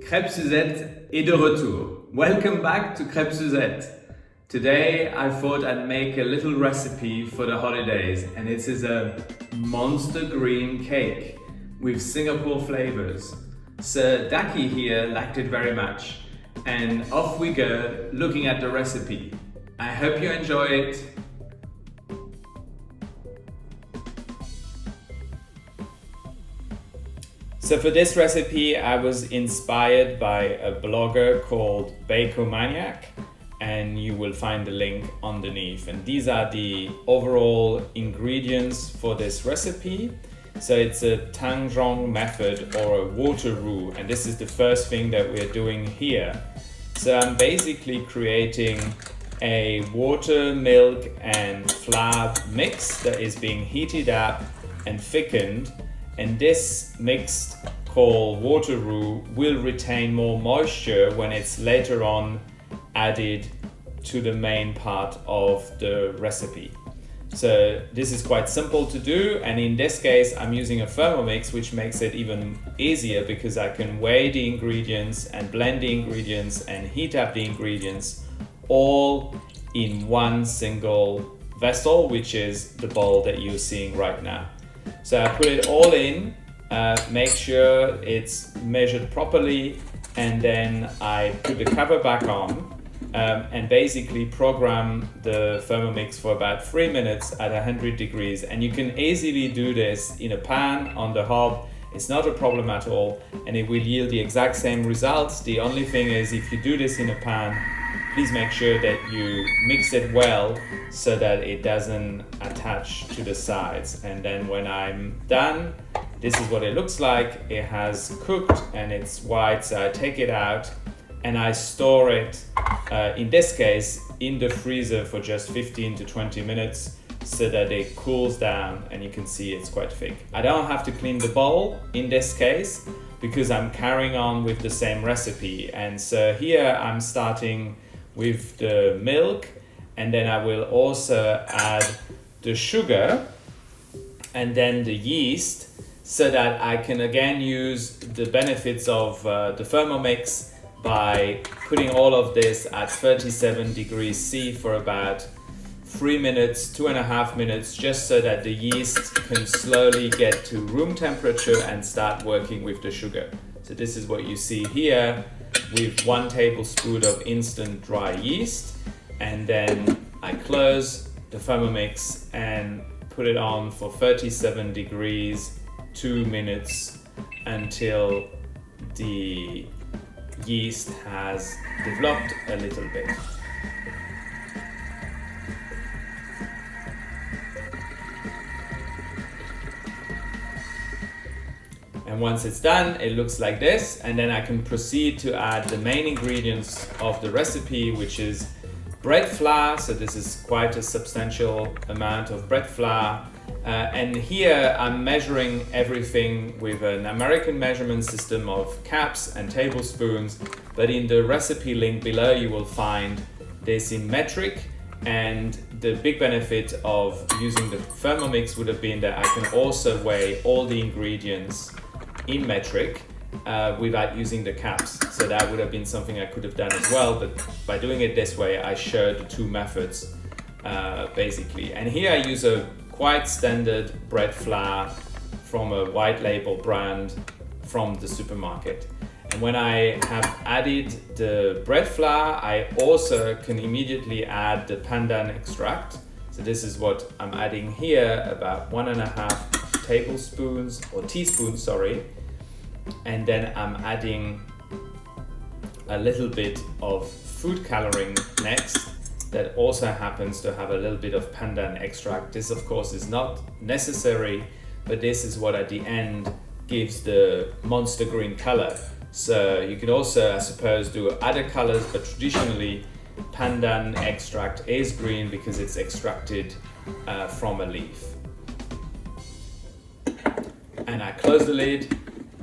Crêpe Suzette est de retour. Welcome back to Crêpe Suzette. Today I thought I'd make a little recipe for the holidays, and it is a monster green cake with Singapore flavors. Sir Daki here liked it very much, and off we go looking at the recipe. I hope you enjoy it. So for this recipe, I was inspired by a blogger called Bakeomaniac, and you will find the link underneath. And these are the overall ingredients for this recipe. So it's a Tanzhong method or a water roux, and this is the first thing that we're doing here. So I'm basically creating a water, milk, and flour mix that is being heated up and thickened. And this mix called water roux will retain more moisture when it's later on added to the main part of the recipe. So this is quite simple to do, and in this case I'm using a Thermomix, which makes it even easier because I can weigh the ingredients and blend the ingredients and heat up the ingredients all in one single vessel, which is the bowl that you're seeing right now. So I put it all in, make sure it's measured properly, and then I put the cover back on and basically program the Thermomix for about 3 minutes at 100 degrees. And you can easily do this in a pan on the hob. It's not a problem at all, and it will yield the exact same results. The only thing is, if you do this in a pan, please make sure that you mix it well so that it doesn't attach to the sides. And then when I'm done, this is what it looks like. It has cooked and it's white, so I take it out and I store it, in this case, in the freezer for just 15 to 20 minutes so that it cools down, and you can see it's quite thick. I don't have to clean the bowl in this case because I'm carrying on with the same recipe. And so here I'm starting with the milk, and then I will also add the sugar and then the yeast, so that I can again use the benefits of the Thermomix by putting all of this at 37 degrees C for about 3 minutes, 2.5 minutes, just so that the yeast can slowly get to room temperature and start working with the sugar. So this is what you see here, with 1 tablespoon of instant dry yeast, and then I close the Thermomix and put it on for 37 degrees, 2 minutes, until the yeast has developed a little bit. And once it's done, it looks like this, and then I can proceed to add the main ingredients of the recipe, which is bread flour. So this is quite a substantial amount of bread flour. And here I'm measuring everything with an American measurement system of cups and tablespoons, but in the recipe link below you will find this in metric. And the big benefit of using the Thermomix would have been that I can also weigh all the ingredients in metric without using the cups. So that would have been something I could have done as well, but by doing it this way I showed the two methods basically. And here I use a quite standard bread flour from a white label brand from the supermarket. And when I have added the bread flour, I also can immediately add the pandan extract. So this is what I'm adding here, about 1.5 tablespoons or teaspoons, sorry. And then I'm adding a little bit of food coloring next, that also happens to have a little bit of pandan extract. This of course is not necessary, but this is what at the end gives the monster green color. So you could also, I suppose, do other colors, but traditionally pandan extract is green because it's extracted from a leaf. And I close the lid,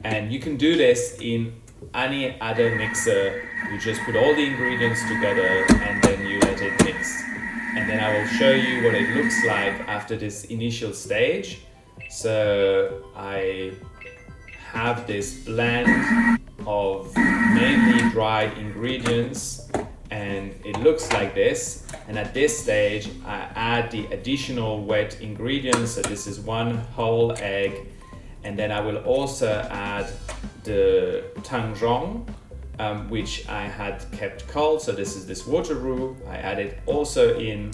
and you can do this in any other mixer. You just put all the ingredients together and then you let it mix. And then I will show you what it looks like after this initial stage. So I have this blend of mainly dried ingredients, and it looks like this. And at this stage I add the additional wet ingredients. So this is 1 whole egg, and then I will also add the tanzhong, which I had kept cold. So this is this water roux. I add it also in,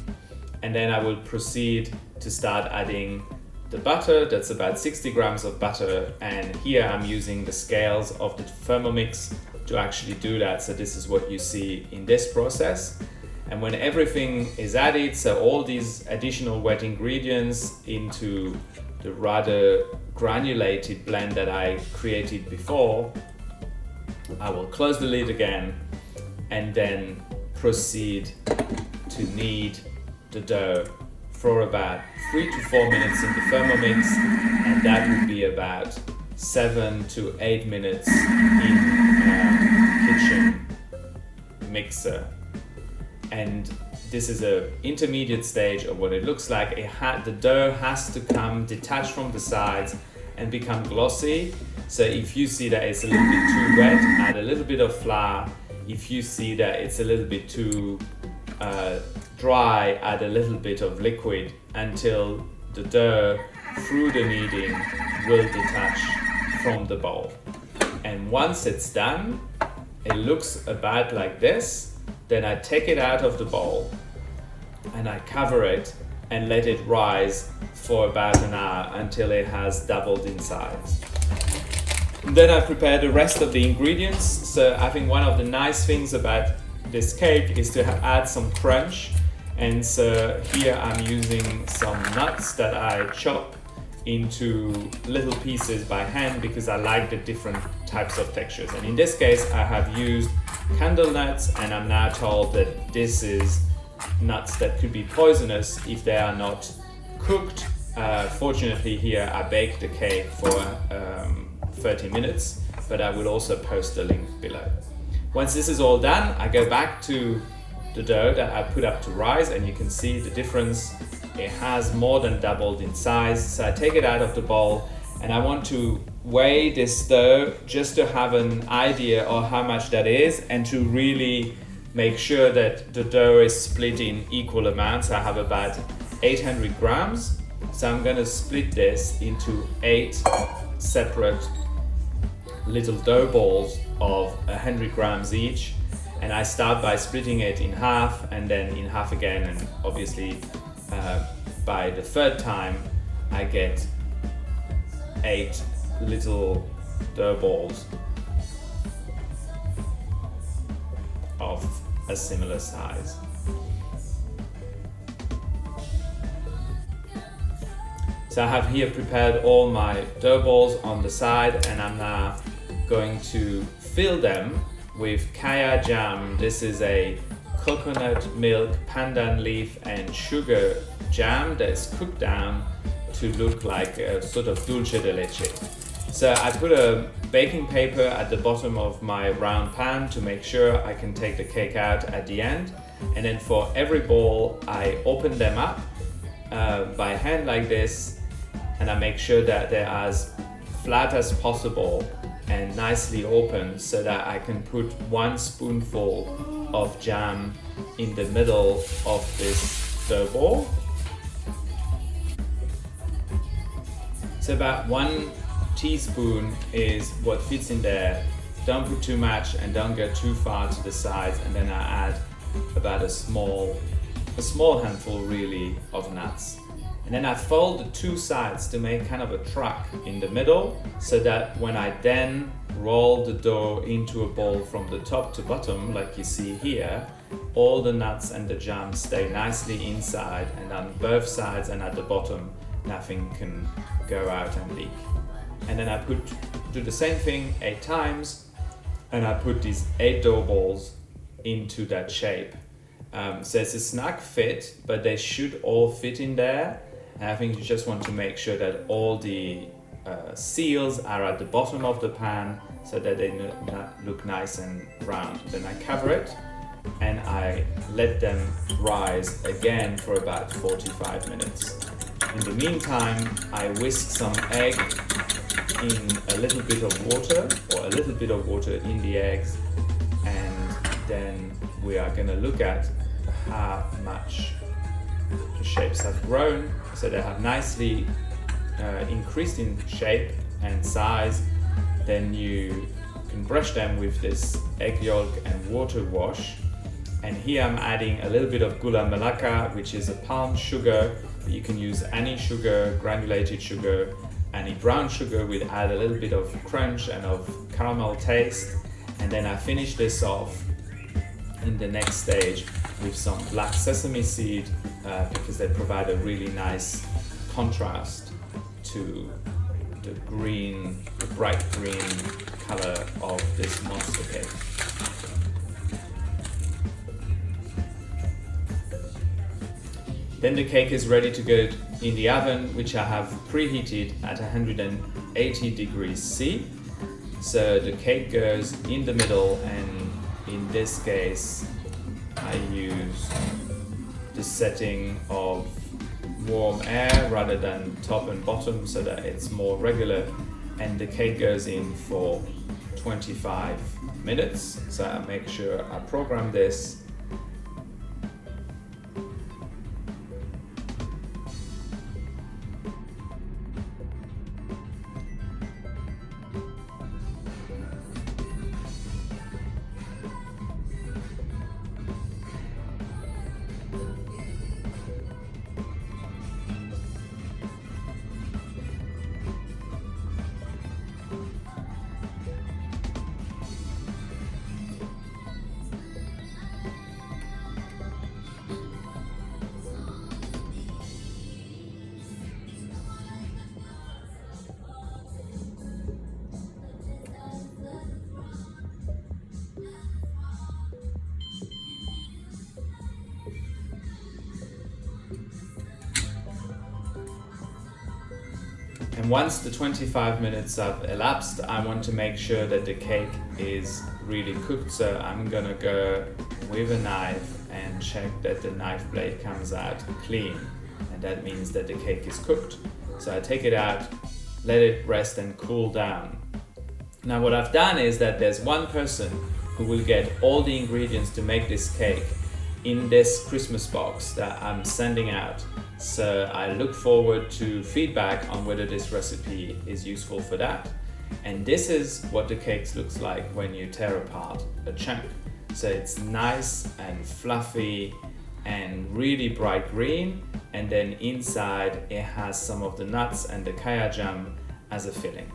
and then I will proceed to start adding the butter. That's about 60 grams of butter, and here I'm using the scales of the Thermomix to actually do that. So this is what you see in this process. And when everything is added, so all these additional wet ingredients into the rather granulated blend that I created before, I will close the lid again and then proceed to knead the dough for about 3 to 4 minutes in the Thermomix, and that would be about 7 to 8 minutes in kitchen mixer. And this is a intermediate stage of what it looks like. The dough has to come detached from the sides and become glossy. So if you see that it's a little bit too wet, add a little bit of flour. If you see that it's a little bit too dry, add a little bit of liquid until the dough through the kneading will detach from the bowl. And once it's done, it looks about like this. Then I take it out of the bowl and I cover it and let it rise for about an hour until it has doubled in size. Then I prepare the rest of the ingredients. So I think one of the nice things about this cake is to add some crunch. And so here I'm using some nuts that I chop into little pieces by hand because I like the different types of textures. And in this case, I have used candlenuts, and I'm now told that this is nuts that could be poisonous if they are not cooked. Fortunately here I baked the cake for 30 minutes, but I will also post the link below. Once this is all done, I go back to the dough that I put up to rise, and you can see the difference. It has more than doubled in size. So I take it out of the bowl, and I want to weigh this dough just to have an idea of how much that is, and to really make sure that the dough is split in equal amounts. I have about 800 grams. So I'm gonna split this into 8 separate little dough balls of 100 grams each. And I start by splitting it in half and then in half again, and obviously by the third time I get 8 little dough balls of a similar size. So I have here prepared all my dough balls on the side, and I'm now going to fill them with kaya jam. This is a coconut milk, pandan leaf and sugar jam that's cooked down to look like a sort of dulce de leche. So I put a baking paper at the bottom of my round pan to make sure I can take the cake out at the end. And then for every ball, I open them up by hand like this, and I make sure that they're as flat as possible and nicely open, so that I can put 1 spoonful of jam in the middle of this dough ball. So about 1 teaspoon is what fits in there. Don't put too much and don't go too far to the sides. And then I add about a small handful really of nuts. And then I fold the 2 sides to make kind of a track in the middle, so that when I then roll the dough into a ball from the top to bottom, like you see here, all the nuts and the jam stay nicely inside, and on both sides and at the bottom, nothing can go out and leak. And then I do the same thing 8 times, and I put these 8 dough balls into that shape. So it's a snug fit, but they should all fit in there. And I think you just want to make sure that all the seals are at the bottom of the pan, so that they look nice and round. Then I cover it and I let them rise again for about 45 minutes. In the meantime, I whisk some egg in a little bit of water, or a little bit of water in the eggs, and then we are going to look at how much the shapes have grown. So they have nicely increased in shape and size. Then you can brush them with this egg yolk and water wash. And here I'm adding a little bit of gula melaka, which is a palm sugar. You can use any sugar, granulated sugar, any brown sugar will add a little bit of crunch and of caramel taste. And then I finish this off in the next stage with some black sesame seed because they provide a really nice contrast to the green, the bright green color of this monster cake. Then the cake is ready to go in the oven, which I have preheated at 180 degrees C. So the cake goes in the middle, and in this case I use the setting of warm air rather than top and bottom so that it's more regular, and the cake goes in for 25 minutes. So I make sure I program this. And once the 25 minutes have elapsed, I want to make sure that the cake is really cooked. So I'm gonna go with a knife and check that the knife blade comes out clean. And that means that the cake is cooked. So I take it out, let it rest and cool down. Now what I've done is that there's one person who will get all the ingredients to make this cake in this Christmas box that I'm sending out. So I look forward to feedback on whether this recipe is useful for that. And this is what the cake looks like when you tear apart a chunk. So it's nice and fluffy and really bright green, and then inside it has some of the nuts and the kaya jam as a filling.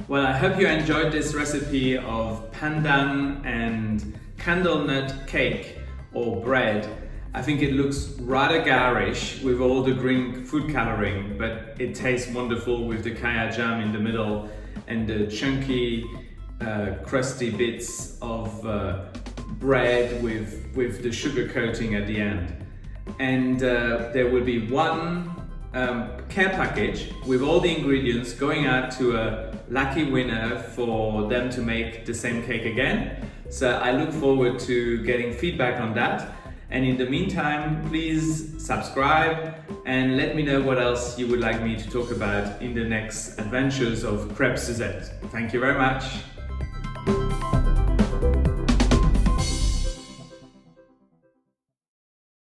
Well, I hope you enjoyed this recipe of pandan and candlenut cake or bread. I think it looks rather garish with all the green food coloring, but it tastes wonderful with the kaya jam in the middle and the chunky, crusty bits of bread with the sugar coating at the end. And there will be one care package with all the ingredients going out to a lucky winner for them to make the same cake again. So I look forward to getting feedback on that. And in the meantime, please subscribe and let me know what else you would like me to talk about in the next adventures of Crêpes Suzette. Thank you very much.